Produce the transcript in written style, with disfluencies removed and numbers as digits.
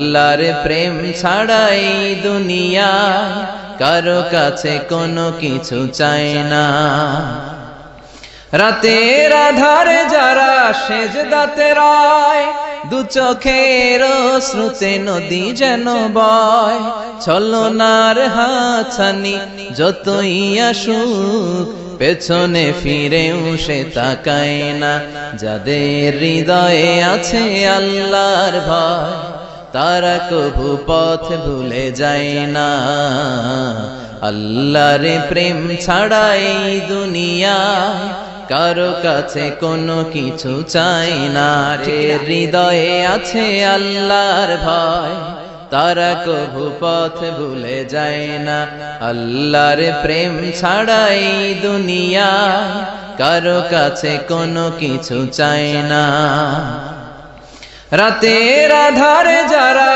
আল্লাহর প্রেম ছাড়াই দুনিয়ায় কারো কাছে কোনো কিছু চায় না। রাতের আধারে যারা সেজদাতে রয়, দু চোখের শ্রুতে নদী যেন বয়। ছলনার হাতছানি যতই আসুক, পেছনে ফিরেও সে তাকায় না। যাদের হৃদয়ে আছে আল্লাহর ভয়, তারা কভু পথ ভুলে যায় না। আল্লাহর প্রেম ছাড়াই দুনিয়ায় কারো কাছে কোনো কিছু চাই না। হৃদয়ে আছে আল্লাহর ভয়, তারা কভু পথ ভুলে যায় না। আল্লাহর প্রেম ছাড়াই দুনিয়ায় কারো কাছে কোনো কিছু চাই না। রাতের আধারে যারা